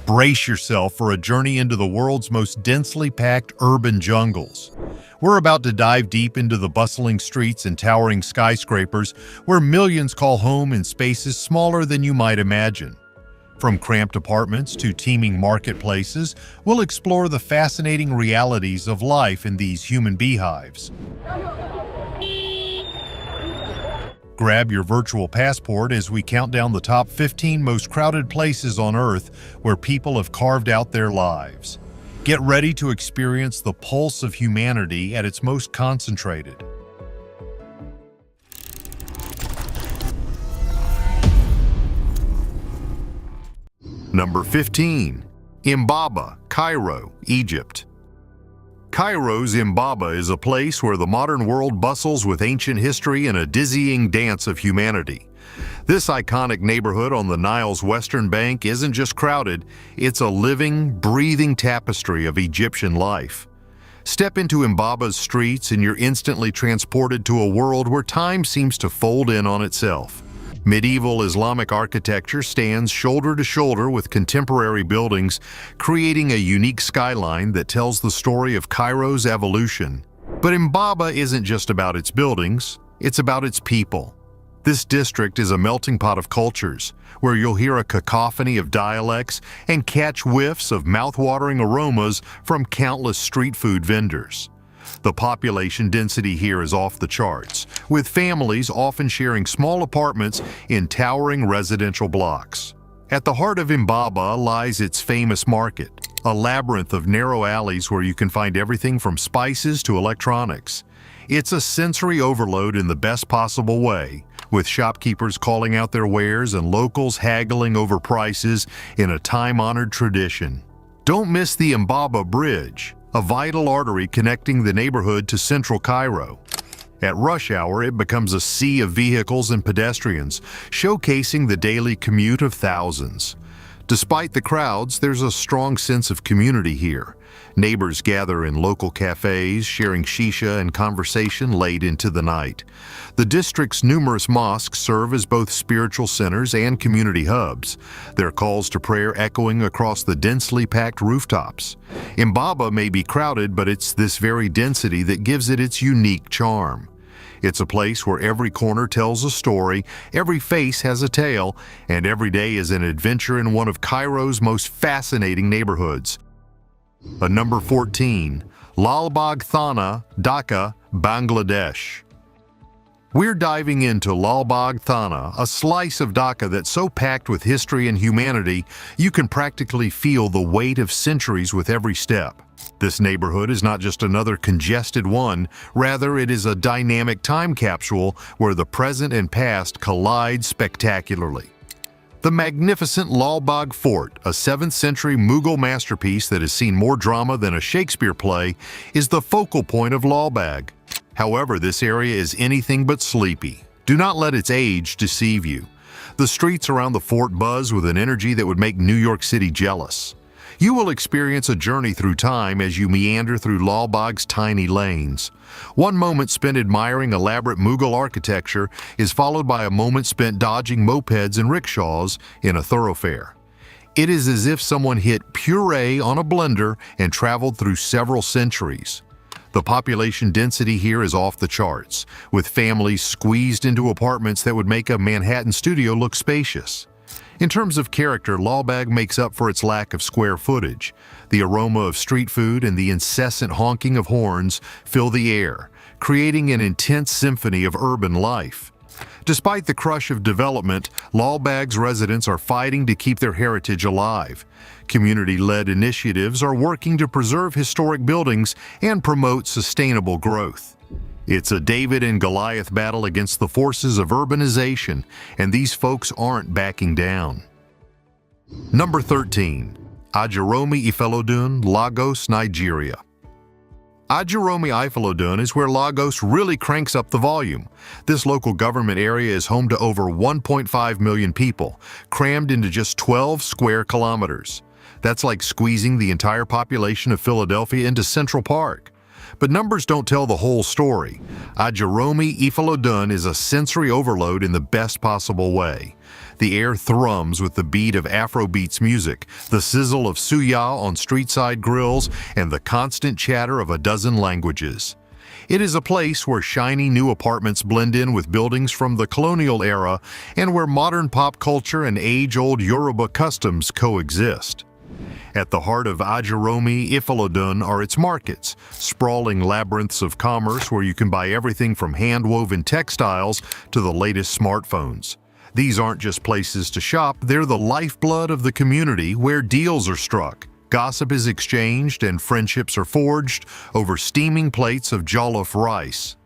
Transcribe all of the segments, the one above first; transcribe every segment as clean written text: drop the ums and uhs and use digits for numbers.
Brace yourself for a journey into the world's most densely packed urban jungles. We're about to dive deep into the bustling streets and towering skyscrapers where millions call home in spaces smaller than you might imagine. From cramped apartments to teeming marketplaces, we'll explore the fascinating realities of life in these human beehives. Grab your virtual passport as we count down the top 15 most crowded places on Earth where people have carved out their lives. Get ready to experience the pulse of humanity at its most concentrated. Number 15. Imbaba, Cairo, Egypt. Cairo's Imbaba is a place where the modern world bustles with ancient history and a dizzying dance of humanity. This iconic neighborhood on the Nile's western bank isn't just crowded, it's a living, breathing tapestry of Egyptian life. Step into Imbaba's streets and you're instantly transported to a world where time seems to fold in on itself. Medieval Islamic architecture stands shoulder to shoulder with contemporary buildings, creating a unique skyline that tells the story of Cairo's evolution. But Imbaba isn't just about its buildings, it's about its people. This district is a melting pot of cultures, where you'll hear a cacophony of dialects and catch whiffs of mouth-watering aromas from countless street food vendors. The population density here is off the charts, with families often sharing small apartments in towering residential blocks. At the heart of Imbaba lies its famous market, a labyrinth of narrow alleys where you can find everything from spices to electronics. It's a sensory overload in the best possible way, with shopkeepers calling out their wares and locals haggling over prices in a time-honored tradition. Don't miss the Imbaba Bridge, a vital artery connecting the neighborhood to central Cairo. At rush hour, it becomes a sea of vehicles and pedestrians, showcasing the daily commute of thousands. Despite the crowds, there's a strong sense of community here. Neighbors gather in local cafes, sharing shisha and conversation late into the night. The district's numerous mosques serve as both spiritual centers and community hubs, their calls to prayer echoing across the densely packed rooftops. Imbaba may be crowded, but it's this very density that gives it its unique charm. It's a place where every corner tells a story, every face has a tale, and every day is an adventure in one of Cairo's most fascinating neighborhoods. Number 14. Lalbagh, Thana, Dhaka, Bangladesh. We're diving into Lalbagh, Thana, a slice of Dhaka that's so packed with history and humanity, you can practically feel the weight of centuries with every step. This neighborhood is not just another congested one, rather it is a dynamic time capsule where the present and past collide spectacularly. The magnificent Lalbagh Fort, a 7th century Mughal masterpiece that has seen more drama than a Shakespeare play, is the focal point of Lalbagh. However, this area is anything but sleepy. Do not let its age deceive you. The streets around the fort buzz with an energy that would make New York City jealous. You will experience a journey through time as you meander through Lalbagh's tiny lanes. One moment spent admiring elaborate Mughal architecture is followed by a moment spent dodging mopeds and rickshaws in a thoroughfare. It is as if someone hit puree on a blender and traveled through several centuries. The population density here is off the charts, with families squeezed into apartments that would make a Manhattan studio look spacious. In terms of character, Lalbagh makes up for its lack of square footage. The aroma of street food and the incessant honking of horns fill the air, creating an intense symphony of urban life. Despite the crush of development, Lalbagh's residents are fighting to keep their heritage alive. Community-led initiatives are working to preserve historic buildings and promote sustainable growth. It's a David and Goliath battle against the forces of urbanization, and these folks aren't backing down. Number 13. Ajeromi-Ifelodun, Lagos, Nigeria. Ajeromi-Ifelodun is where Lagos really cranks up the volume. This local government area is home to over 1.5 million people, crammed into just 12 square kilometers. That's like squeezing the entire population of Philadelphia into Central Park. But numbers don't tell the whole story. Ajeromi-Ifelodun is a sensory overload in the best possible way. The air thrums with the beat of Afrobeats music, the sizzle of suya on street-side grills, and the constant chatter of a dozen languages. It is a place where shiny new apartments blend in with buildings from the colonial era and where modern pop culture and age-old Yoruba customs coexist. At the heart of Ajeromi-Ifelodun are its markets, sprawling labyrinths of commerce where you can buy everything from hand-woven textiles to the latest smartphones. These aren't just places to shop, they're the lifeblood of the community where deals are struck, gossip is exchanged, and friendships are forged over steaming plates of jollof rice.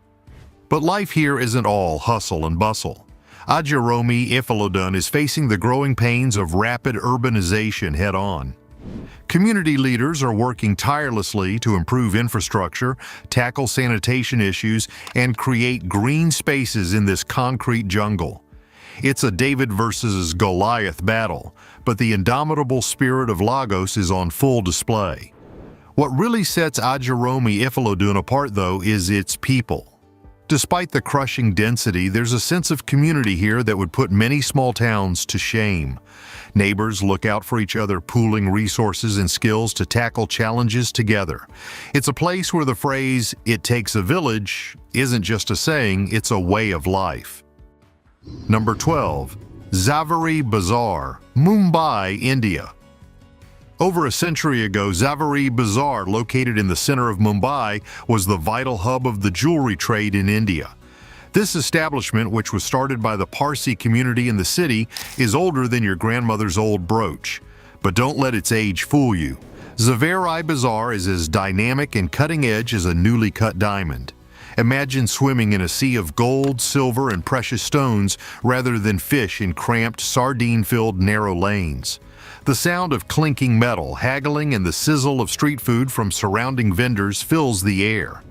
But life here isn't all hustle and bustle. Ajeromi-Ifelodun is facing the growing pains of rapid urbanization head-on. Community leaders are working tirelessly to improve infrastructure, tackle sanitation issues, and create green spaces in this concrete jungle. It's a David versus Goliath battle, but the indomitable spirit of Lagos is on full display. What really sets Ajeromi-Ifelodun apart, though, is its people. Despite the crushing density, there's a sense of community here that would put many small towns to shame. Neighbors look out for each other, pooling resources and skills to tackle challenges together. It's a place where the phrase, "it takes a village," isn't just a saying, it's a way of life. Number 12. Zaveri Bazaar, Mumbai, India. Over a century ago, Zaveri Bazaar, located in the center of Mumbai, was the vital hub of the jewelry trade in India. This establishment, which was started by the Parsi community in the city, is older than your grandmother's old brooch. But don't let its age fool you. Zaveri Bazaar is as dynamic and cutting-edge as a newly cut diamond. Imagine swimming in a sea of gold, silver, and precious stones rather than fish in cramped, sardine-filled narrow lanes. The sound of clinking metal, haggling, and the sizzle of street food from surrounding vendors fills the air.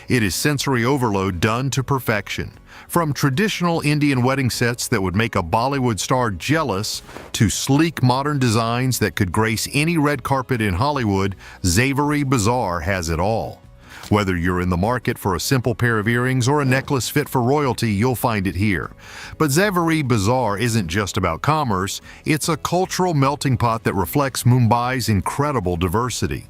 It is sensory overload done to perfection. From traditional Indian wedding sets that would make a Bollywood star jealous to sleek modern designs that could grace any red carpet in Hollywood, Zaveri Bazaar has it all. Whether you're in the market for a simple pair of earrings or a necklace fit for royalty, you'll find it here. But Zaveri Bazaar isn't just about commerce, it's a cultural melting pot that reflects Mumbai's incredible diversity.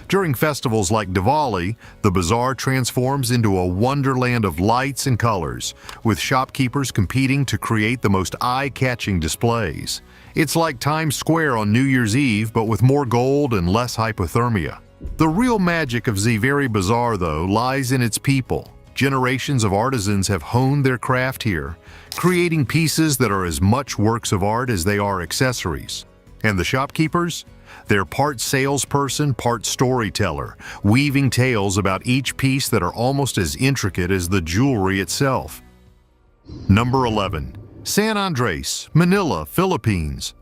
During festivals like Diwali, the bazaar transforms into a wonderland of lights and colors, with shopkeepers competing to create the most eye-catching displays. It's like Times Square on New Year's Eve, but with more gold and less hypothermia. The real magic of Zaveri Bazaar, though, lies in its people. Generations of artisans have honed their craft here, creating pieces that are as much works of art as they are accessories. And the shopkeepers? They're part salesperson, part storyteller, weaving tales about each piece that are almost as intricate as the jewelry itself. Number 11. San Andres, Manila, Philippines.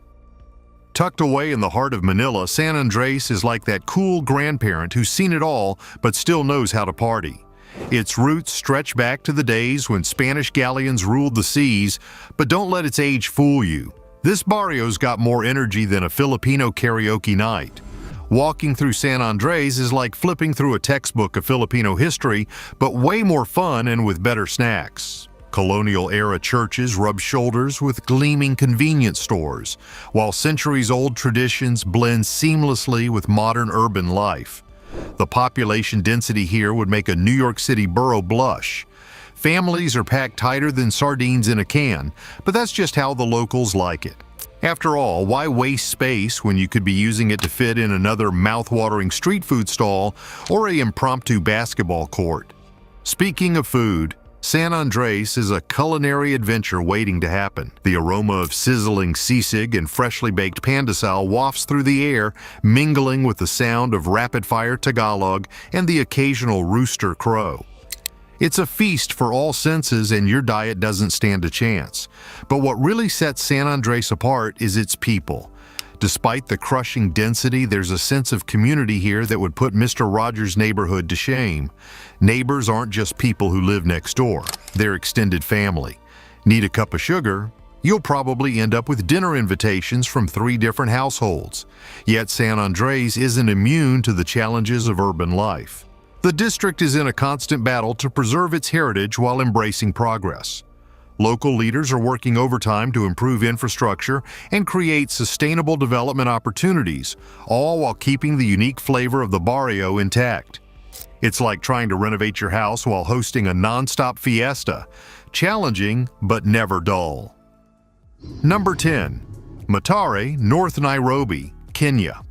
Tucked away in the heart of Manila, San Andres is like that cool grandparent who's seen it all but still knows how to party. Its roots stretch back to the days when Spanish galleons ruled the seas, but don't let its age fool you. This barrio's got more energy than a Filipino karaoke night. Walking through San Andres is like flipping through a textbook of Filipino history, but way more fun and with better snacks. Colonial-era churches rub shoulders with gleaming convenience stores, while centuries-old traditions blend seamlessly with modern urban life. The population density here would make a New York City borough blush. Families are packed tighter than sardines in a can, but that's just how the locals like it. After all, why waste space when you could be using it to fit in another mouth-watering street food stall or an impromptu basketball court? Speaking of food, San Andres is a culinary adventure waiting to happen. The aroma of sizzling sisig and freshly baked pandesal wafts through the air, mingling with the sound of rapid-fire Tagalog and the occasional rooster crow. It's a feast for all senses and your diet doesn't stand a chance. But what really sets San Andres apart is its people. Despite the crushing density, there's a sense of community here that would put Mr. Rogers' neighborhood to shame. Neighbors aren't just people who live next door, they're extended family. Need a cup of sugar? You'll probably end up with dinner invitations from 3 different households. Yet San Andres isn't immune to the challenges of urban life. The district is in a constant battle to preserve its heritage while embracing progress. Local leaders are working overtime to improve infrastructure and create sustainable development opportunities, all while keeping the unique flavor of the barrio intact. It's like trying to renovate your house while hosting a non-stop fiesta. Challenging, but never dull. Number 10. Mathare, North Nairobi, Kenya.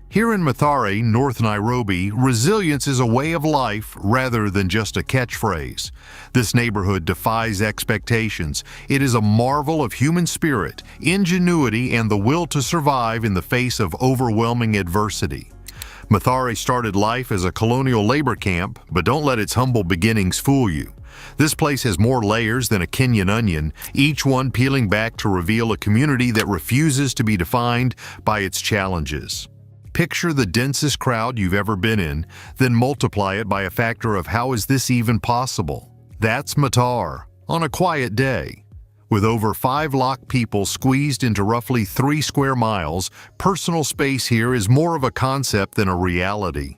Here in Mathare, North Nairobi, resilience is a way of life rather than just a catchphrase. This neighborhood defies expectations. It is a marvel of human spirit, ingenuity, and the will to survive in the face of overwhelming adversity. Mathare started life as a colonial labor camp, but don't let its humble beginnings fool you. This place has more layers than a Kenyan onion, each one peeling back to reveal a community that refuses to be defined by its challenges. Picture the densest crowd you've ever been in, then multiply it by a factor of how is this even possible? That's Mathare, on a quiet day. With over 5 lakh people squeezed into roughly 3 square miles, personal space here is more of a concept than a reality.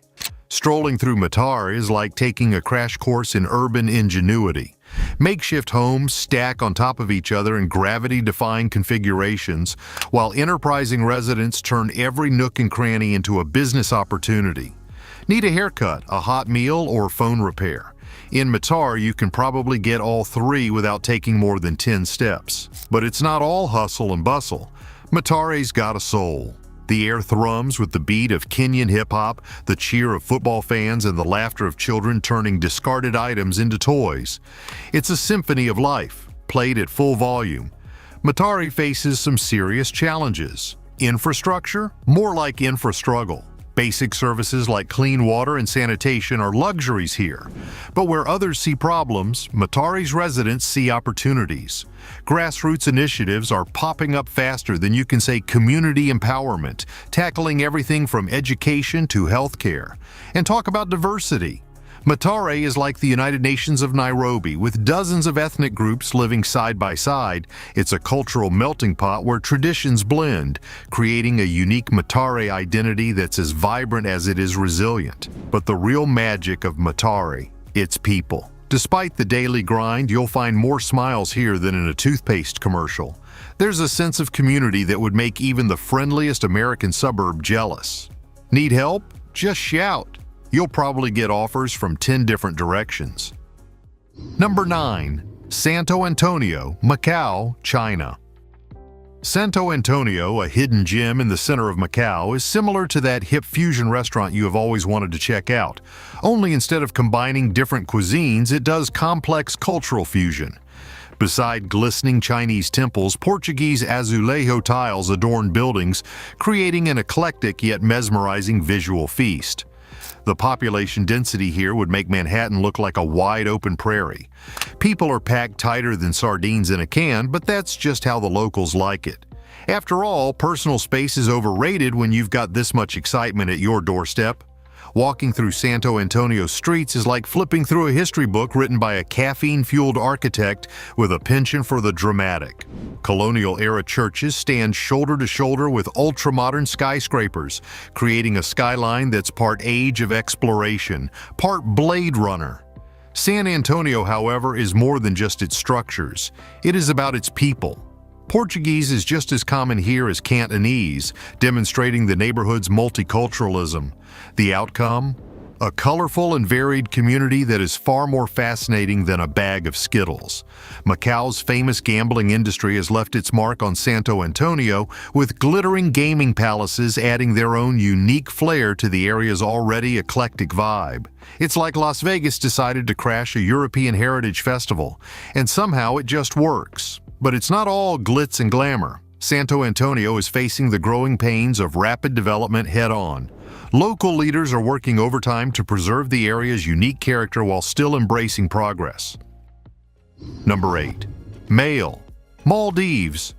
Strolling through Mathare is like taking a crash course in urban ingenuity. Makeshift homes stack on top of each other in gravity-defying configurations, while enterprising residents turn every nook and cranny into a business opportunity. Need a haircut, a hot meal, or phone repair? In Mathare, you can probably get all 3 without taking more than 10 steps. But it's not all hustle and bustle. Mathare's got a soul. The air thrums with the beat of Kenyan hip-hop, the cheer of football fans, and the laughter of children turning discarded items into toys. It's a symphony of life, played at full volume. Mathare faces some serious challenges. Infrastructure? More like infrastruggle. Basic services like clean water and sanitation are luxuries here. But where others see problems, Mathare's residents see opportunities. Grassroots initiatives are popping up faster than you can say community empowerment, tackling everything from education to healthcare. And talk about diversity. Mathare is like the United Nations of Nairobi, with dozens of ethnic groups living side by side. It's a cultural melting pot where traditions blend, creating a unique Mathare identity that's as vibrant as it is resilient. But the real magic of Mathare, its people. Despite the daily grind, you'll find more smiles here than in a toothpaste commercial. There's a sense of community that would make even the friendliest American suburb jealous. Need help? Just shout. You'll probably get offers from 10 different directions. Number 9. Santo Antonio, Macau, China. Santo Antonio, a hidden gem in the center of Macau, is similar to that hip fusion restaurant you have always wanted to check out. Only instead of combining different cuisines, it does complex cultural fusion. Beside glistening Chinese temples, Portuguese azulejo tiles adorn buildings, creating an eclectic yet mesmerizing visual feast. The population density here would make Manhattan look like a wide-open prairie. People are packed tighter than sardines in a can, but that's just how the locals like it. After all, personal space is overrated when you've got this much excitement at your doorstep. Walking through Santo Antonio streets is like flipping through a history book written by a caffeine-fueled architect with a penchant for the dramatic. Colonial-era churches stand shoulder to shoulder with ultra-modern skyscrapers, creating a skyline that's part age of exploration, part Blade Runner. San Antonio, however, is more than just its structures. It is about its people. Portuguese is just as common here as Cantonese, demonstrating the neighborhood's multiculturalism. The outcome? A colorful and varied community that is far more fascinating than a bag of Skittles. Macau's famous gambling industry has left its mark on Santo Antonio, with glittering gaming palaces adding their own unique flair to the area's already eclectic vibe. It's like Las Vegas decided to crash a European Heritage Festival, and somehow it just works. But it's not all glitz and glamour. Santo Antonio is facing the growing pains of rapid development head-on. Local leaders are working overtime to preserve the area's unique character while still embracing progress. Number 8. Mail, Maldives.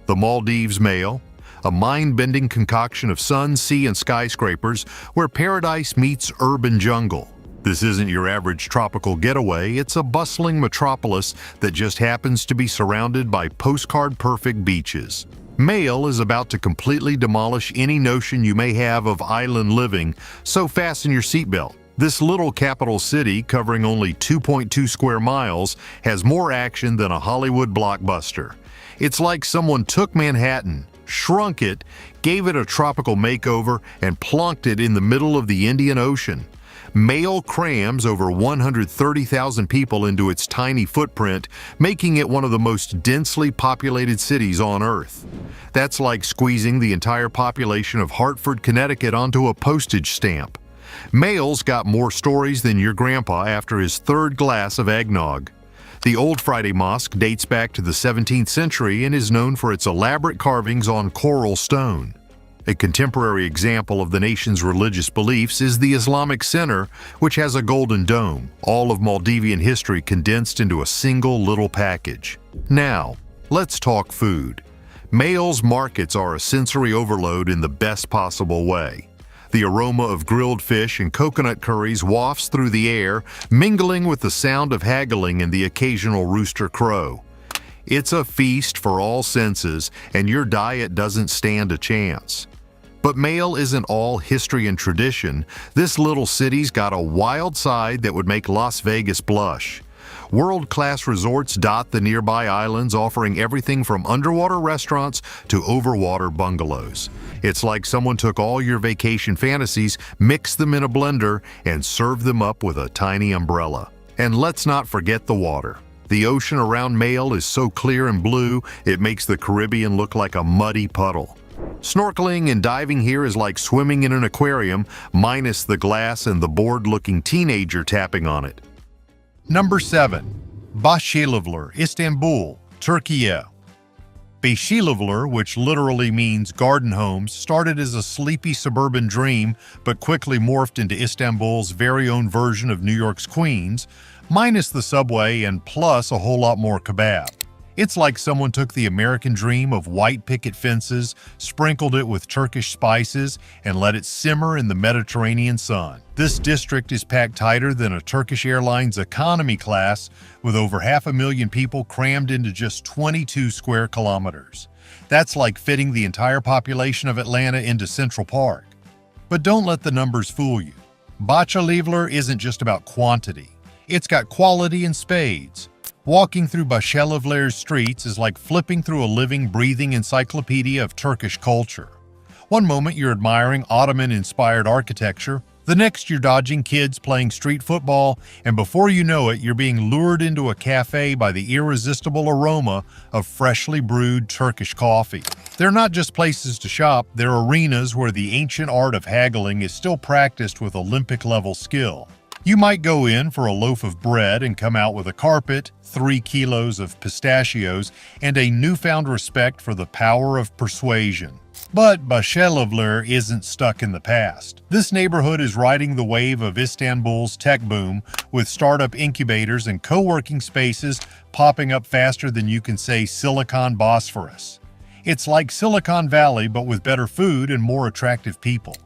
The Maldives Mail, a mind-bending concoction of sun, sea, and skyscrapers where paradise meets urban jungle. This isn't your average tropical getaway, it's a bustling metropolis that just happens to be surrounded by postcard-perfect beaches. Mail is about to completely demolish any notion you may have of island living, so fasten your seatbelt. This little capital city, covering only 2.2 square miles, has more action than a Hollywood blockbuster. It's like someone took Manhattan, shrunk it, gave it a tropical makeover, and plonked it in the middle of the Indian Ocean. Mail crams over 130,000 people into its tiny footprint, making it one of the most densely populated cities on Earth. That's like squeezing the entire population of Hartford, Connecticut onto a postage stamp. Mail's got more stories than your grandpa after his third glass of eggnog. The Old Friday Mosque dates back to the 17th century and is known for its elaborate carvings on coral stone. A contemporary example of the nation's religious beliefs is the Islamic Center, which has a golden dome, all of Maldivian history condensed into a single little package. Now, let's talk food. Mail's markets are a sensory overload in the best possible way. The aroma of grilled fish and coconut curries wafts through the air, mingling with the sound of haggling and the occasional rooster crow. It's a feast for all senses, and your diet doesn't stand a chance. But Mail isn't all history and tradition. This little city's got a wild side that would make Las Vegas blush. World-class resorts dot the nearby islands, offering everything from underwater restaurants to overwater bungalows. It's like someone took all your vacation fantasies, mixed them in a blender, and served them up with a tiny umbrella. And let's not forget the water. The ocean around Mail is so clear and blue, it makes the Caribbean look like a muddy puddle. Snorkeling and diving here is like swimming in an aquarium, minus the glass and the bored-looking teenager tapping on it. Number 7. Bahcelievler, Istanbul, Turkey. Bahcelievler, which literally means garden homes, started as a sleepy suburban dream but quickly morphed into Istanbul's very own version of New York's Queens, minus the subway and plus a whole lot more kebab. It's like someone took the American dream of white picket fences, sprinkled it with Turkish spices, and let it simmer in the Mediterranean sun. This district is packed tighter than a Turkish Airlines economy class, with over 500,000 people crammed into just 22 square kilometers. That's like fitting the entire population of Atlanta into Central Park. But don't let the numbers fool you. Bahcelievler isn't just about quantity. It's got quality in spades. Walking through Bahcelievler's streets is like flipping through a living, breathing encyclopedia of Turkish culture. One moment you're admiring Ottoman-inspired architecture, the next you're dodging kids playing street football, and before you know it, you're being lured into a cafe by the irresistible aroma of freshly brewed Turkish coffee. They're not just places to shop, they're arenas where the ancient art of haggling is still practiced with Olympic-level skill. You might go in for a loaf of bread and come out with a carpet, 3 kilos of pistachios, and a newfound respect for the power of persuasion. But Bahcelievler isn't stuck in the past. This neighborhood is riding the wave of Istanbul's tech boom, with startup incubators and co-working spaces popping up faster than you can say Silicon Bosphorus. It's like Silicon Valley, but with better food and more attractive people.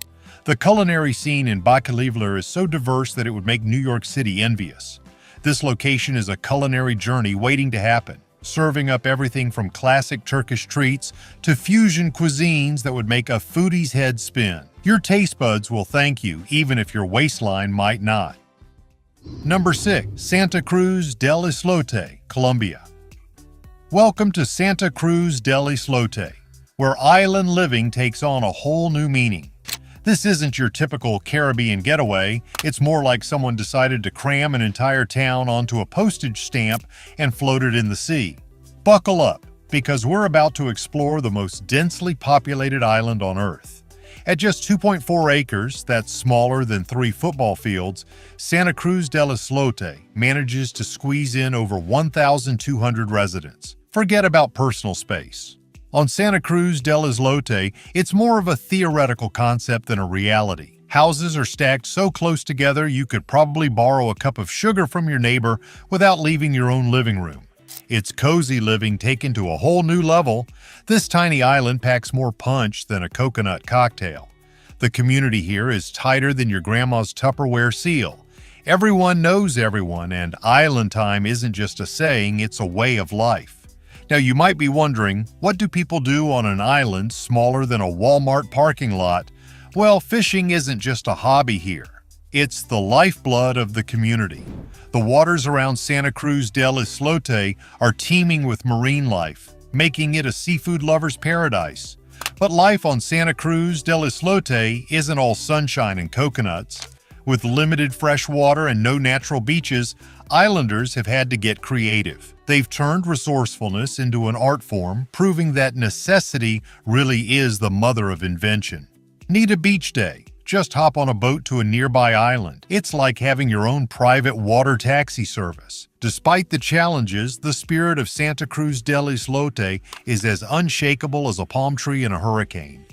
The culinary scene in Bahcelievler is so diverse that it would make New York City envious. This location is a culinary journey waiting to happen, serving up everything from classic Turkish treats to fusion cuisines that would make a foodie's head spin. Your taste buds will thank you, even if your waistline might not. Number 6. Santa Cruz del Islote, Colombia. Welcome to Santa Cruz del Islote, where island living takes on a whole new meaning. This isn't your typical Caribbean getaway, it's more like someone decided to cram an entire town onto a postage stamp and float it in the sea. Buckle up, because we're about to explore the most densely populated island on Earth. At just 2.4 acres, that's smaller than 3 football fields, Santa Cruz del Islote manages to squeeze in over 1,200 residents. Forget about personal space. On Santa Cruz del Islote, it's more of a theoretical concept than a reality. Houses are stacked so close together you could probably borrow a cup of sugar from your neighbor without leaving your own living room. It's cozy living taken to a whole new level. This tiny island packs more punch than a coconut cocktail. The community here is tighter than your grandma's Tupperware seal. Everyone knows everyone, and island time isn't just a saying, it's a way of life. Now you might be wondering, what do people do on an island smaller than a Walmart parking lot? Well, fishing isn't just a hobby here. It's the lifeblood of the community. The waters around Santa Cruz del Islote are teeming with marine life, making it a seafood lover's paradise. But life on Santa Cruz del Islote isn't all sunshine and coconuts. With limited fresh water and no natural beaches, islanders have had to get creative. They've turned resourcefulness into an art form, proving that necessity really is the mother of invention. Need a beach day? Just hop on a boat to a nearby island. It's like having your own private water taxi service. Despite the challenges, the spirit of Santa Cruz del Islote is as unshakable as a palm tree in a hurricane.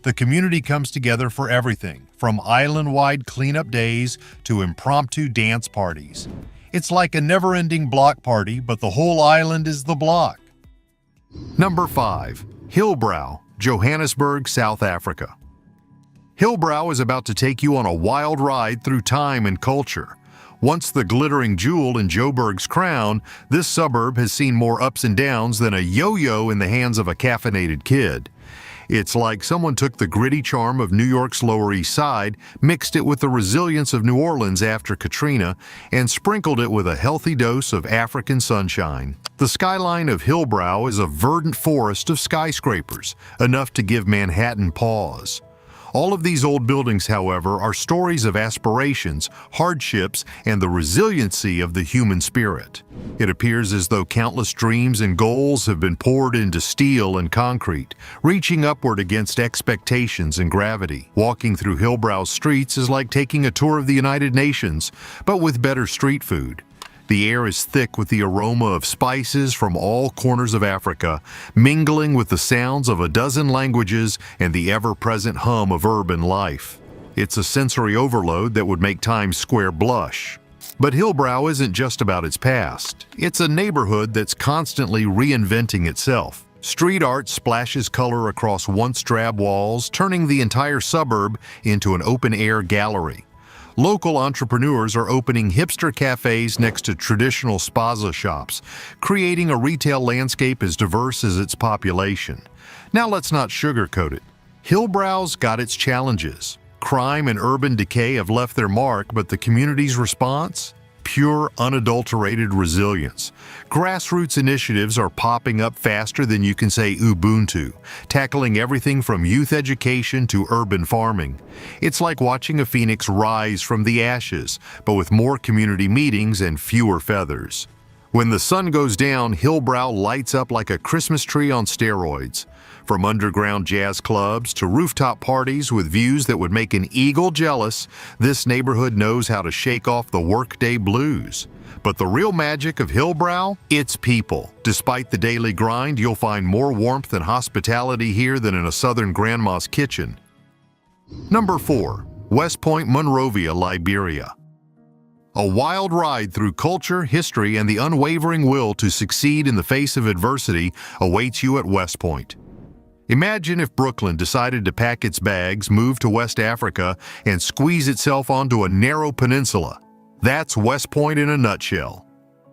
The community comes together for everything, from island-wide cleanup days to impromptu dance parties. It's like a never-ending block party, but the whole island is the block. Number 5. Hillbrow, Johannesburg, South Africa. Hillbrow is about to take you on a wild ride through time and culture. Once the glittering jewel in Joburg's crown, this suburb has seen more ups and downs than a yo-yo in the hands of a caffeinated kid. It's like someone took the gritty charm of New York's Lower East Side, mixed it with the resilience of New Orleans after Katrina, and sprinkled it with a healthy dose of African sunshine. The skyline of Hillbrow is a verdant forest of skyscrapers, enough to give Manhattan pause. All of these old buildings, however, are stories of aspirations, hardships, and the resiliency of the human spirit. It appears as though countless dreams and goals have been poured into steel and concrete, reaching upward against expectations and gravity. Walking through Hillbrow's streets is like taking a tour of the United Nations, but with better street food. The air is thick with the aroma of spices from all corners of Africa, mingling with the sounds of a dozen languages and the ever-present hum of urban life. It's a sensory overload that would make Times Square blush. But Hillbrow isn't just about its past. It's a neighborhood that's constantly reinventing itself. Street art splashes color across once drab walls, turning the entire suburb into an open-air gallery. Local entrepreneurs are opening hipster cafes next to traditional spaza shops, creating a retail landscape as diverse as its population. Now let's not sugarcoat it. Hillbrow's got its challenges. Crime and urban decay have left their mark, but the community's response? Pure, unadulterated resilience. Grassroots initiatives are popping up faster than you can say Ubuntu, tackling everything from youth education to urban farming. It's like watching a phoenix rise from the ashes, but with more community meetings and fewer feathers. When the sun goes down, Hillbrow lights up like a Christmas tree on steroids. From underground jazz clubs to rooftop parties with views that would make an eagle jealous, this neighborhood knows how to shake off the workday blues. But the real magic of Hillbrow? It's people. Despite the daily grind, you'll find more warmth and hospitality here than in a southern grandma's kitchen. Number 4. West Point, Monrovia, Liberia. A wild ride through culture, history, and the unwavering will to succeed in the face of adversity awaits you at West Point. Imagine if Brooklyn decided to pack its bags, move to West Africa, and squeeze itself onto a narrow peninsula. That's West Point in a nutshell.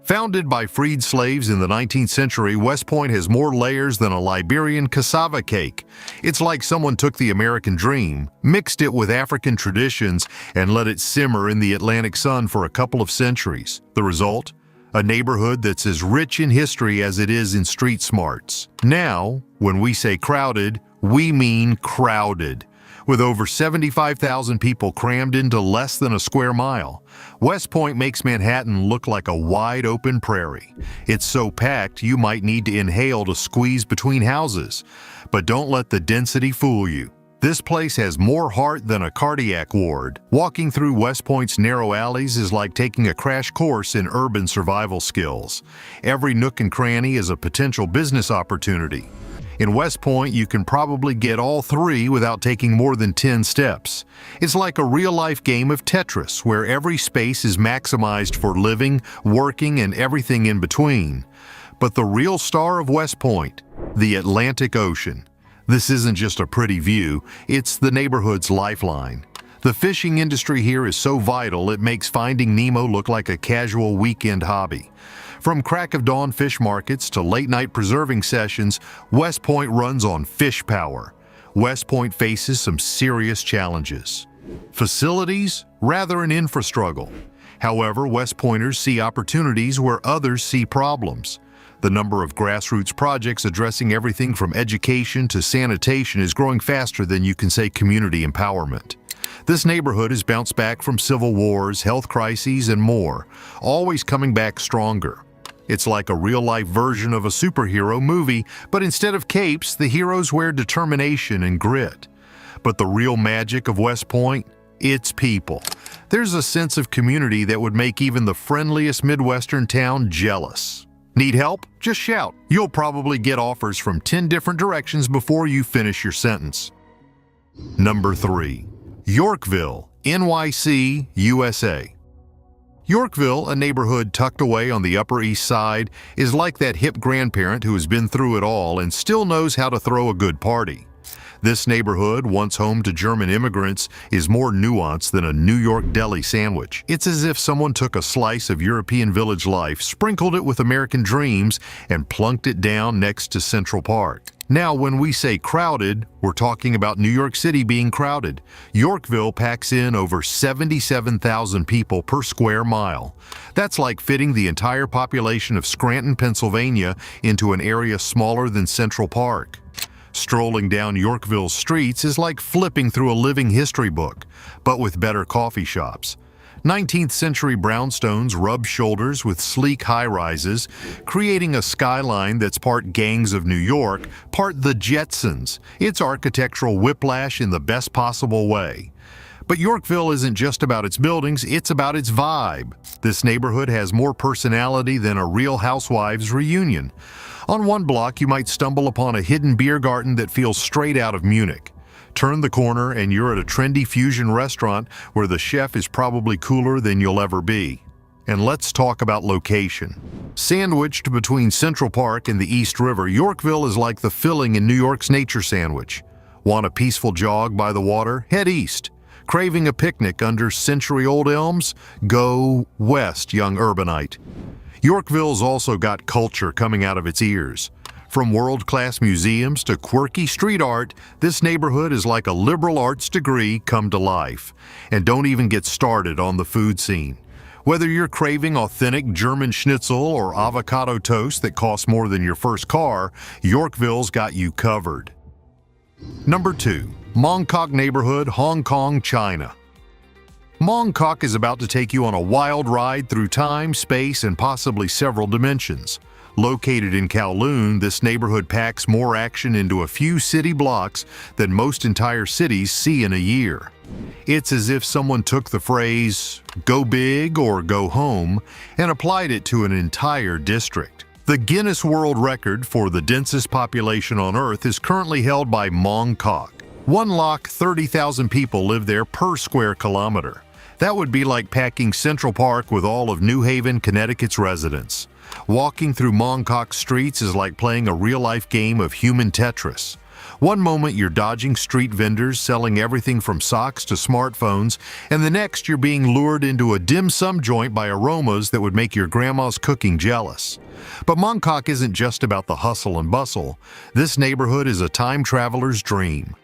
Founded by freed slaves in the 19th century, West Point has more layers than a Liberian cassava cake. It's like someone took the American dream, mixed it with African traditions, and let it simmer in the Atlantic sun for a couple of centuries. The result? A neighborhood that's as rich in history as it is in street smarts. Now, when we say crowded, we mean crowded. With over 75,000 people crammed into less than a square mile, West Point makes Manhattan look like a wide-open prairie. It's so packed you might need to inhale to squeeze between houses. But don't let the density fool you. This place has more heart than a cardiac ward. Walking through West Point's narrow alleys is like taking a crash course in urban survival skills. Every nook and cranny is a potential business opportunity. In West Point, you can probably get all three without taking more than 10 steps. It's like a real-life game of Tetris, where every space is maximized for living, working, and everything in between. But the real star of West Point, the Atlantic Ocean. This isn't just a pretty view, it's the neighborhood's lifeline. The fishing industry here is so vital it makes Finding Nemo look like a casual weekend hobby. From crack of dawn fish markets to late night preserving sessions, West Point runs on fish power. West Point faces some serious challenges. Facilities? rather an infrastruggle. However, West Pointers see opportunities where others see problems. The number of grassroots projects addressing everything from education to sanitation is growing faster than you can say community empowerment. This neighborhood has bounced back from civil wars, health crises, and more, always coming back stronger. It's like a real-life version of a superhero movie, but instead of capes, the heroes wear determination and grit. But the real magic of West Point? It's people. There's a sense of community that would make even the friendliest Midwestern town jealous. Need help? Just shout. You'll probably get offers from 10 different directions before you finish your sentence. Number 3. Yorkville, NYC, USA. Yorkville, a neighborhood tucked away on the Upper East Side, is like that hip grandparent who has been through it all and still knows how to throw a good party. This neighborhood, once home to German immigrants, is more nuanced than a New York deli sandwich. It's as if someone took a slice of European village life, sprinkled it with American dreams, and plunked it down next to Central Park. Now, when we say crowded, we're talking about New York City being crowded. Yorkville packs in over 77,000 people per square mile. That's like fitting the entire population of Scranton, Pennsylvania into an area smaller than Central Park. Strolling down Yorkville's streets is like flipping through a living history book, but with better coffee shops. 19th century brownstones rub shoulders with sleek high-rises, creating a skyline that's part Gangs of New York, part the Jetsons. It's architectural whiplash in the best possible way. But Yorkville isn't just about its buildings, it's about its vibe. This neighborhood has more personality than a Real Housewives reunion. On one block, you might stumble upon a hidden beer garden that feels straight out of Munich. Turn the corner and you're at a trendy fusion restaurant where the chef is probably cooler than you'll ever be. And let's talk about location. Sandwiched between Central Park and the East River, Yorkville is like the filling in New York's nature sandwich. Want a peaceful jog by the water? Head east. Craving a picnic under century-old elms? Go west, young urbanite. Yorkville's also got culture coming out of its ears. From world-class museums to quirky street art, this neighborhood is like a liberal arts degree come to life. And don't even get started on the food scene. Whether you're craving authentic German schnitzel or avocado toast that costs more than your first car, Yorkville's got you covered. Number 2. Mong neighborhood, Hong Kong, China. Mong is about to take you on a wild ride through time, space, and possibly several dimensions. Located in Kowloon, this neighborhood packs more action into a few city blocks than most entire cities see in a year. It's as if someone took the phrase, "go big or go home," and applied it to an entire district. The Guinness World Record for the densest population on Earth is currently held by Mong. 30,000 people live there per square kilometer. That would be like packing Central Park with all of New Haven, Connecticut's residents. Walking through Mong streets is like playing a real-life game of human Tetris. One moment you're dodging street vendors selling everything from socks to smartphones, and the next you're being lured into a dim sum joint by aromas that would make your grandma's cooking jealous. But Mong isn't just about the hustle and bustle. This neighborhood is a time traveler's dream.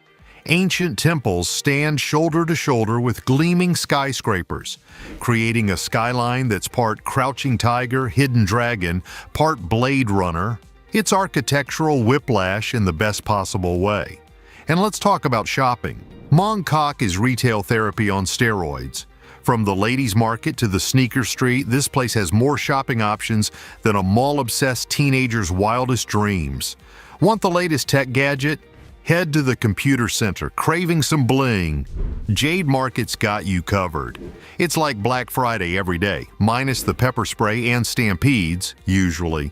Ancient temples stand shoulder to shoulder with gleaming skyscrapers, creating a skyline that's part crouching tiger, hidden dragon, part Blade Runner. It's architectural whiplash in the best possible way. And let's talk about shopping. Mong is retail therapy on steroids. From the ladies' market to the sneaker street, this place has more shopping options than a mall-obsessed teenager's wildest dreams. Want the latest tech gadget? Head to the computer center, craving some bling. Jade Market's got you covered. It's like Black Friday every day, minus the pepper spray and stampedes, usually.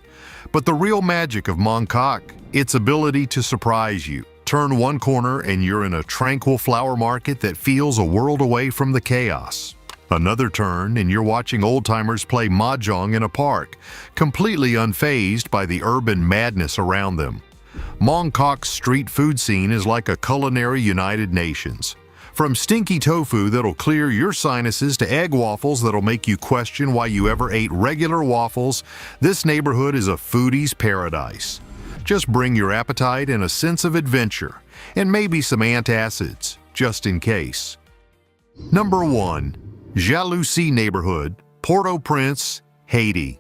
But the real magic of Mong, its ability to surprise you. Turn one corner and you're in a tranquil flower market that feels a world away from the chaos. Another turn and you're watching old-timers play mahjong in a park, completely unfazed by the urban madness around them. Mong street food scene is like a culinary United Nations. From stinky tofu that'll clear your sinuses to egg waffles that'll make you question why you ever ate regular waffles, this neighborhood is a foodie's paradise. Just bring your appetite and a sense of adventure, and maybe some antacids, just in case. Number 1. Jalousie neighborhood, Port-au-Prince, Haiti.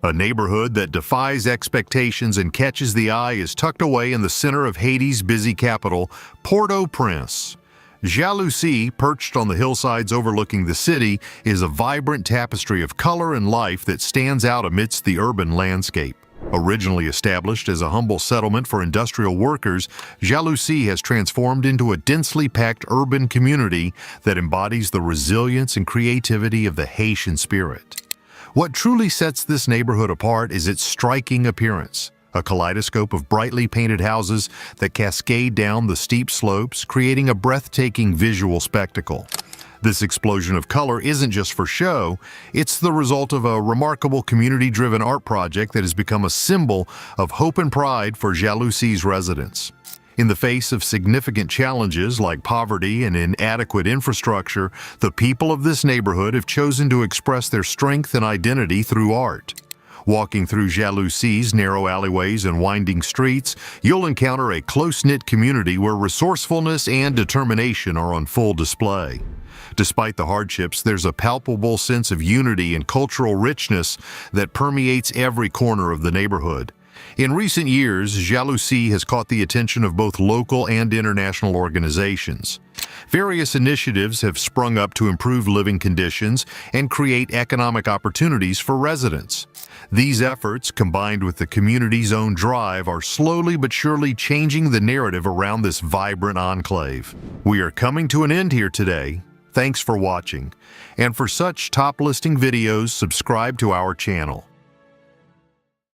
A neighborhood that defies expectations and catches the eye is tucked away in the center of Haiti's busy capital, Port-au-Prince. Jalousie, perched on the hillsides overlooking the city, is a vibrant tapestry of color and life that stands out amidst the urban landscape. Originally established as a humble settlement for industrial workers, Jalousie has transformed into a densely packed urban community that embodies the resilience and creativity of the Haitian spirit. What truly sets this neighborhood apart is its striking appearance, a kaleidoscope of brightly painted houses that cascade down the steep slopes, creating a breathtaking visual spectacle. This explosion of color isn't just for show, it's the result of a remarkable community-driven art project that has become a symbol of hope and pride for Jalousie's residents. In the face of significant challenges like poverty and inadequate infrastructure, the people of this neighborhood have chosen to express their strength and identity through art. Walking through Jalousie's narrow alleyways and winding streets, you'll encounter a close-knit community where resourcefulness and determination are on full display. Despite the hardships, there's a palpable sense of unity and cultural richness that permeates every corner of the neighborhood. In recent years, Jalousie has caught the attention of both local and international organizations. Various initiatives have sprung up to improve living conditions and create economic opportunities for residents. These efforts, combined with the community's own drive, are slowly but surely changing the narrative around this vibrant enclave. We are coming to an end here today. Thanks for watching. And for such top listing videos, subscribe to our channel.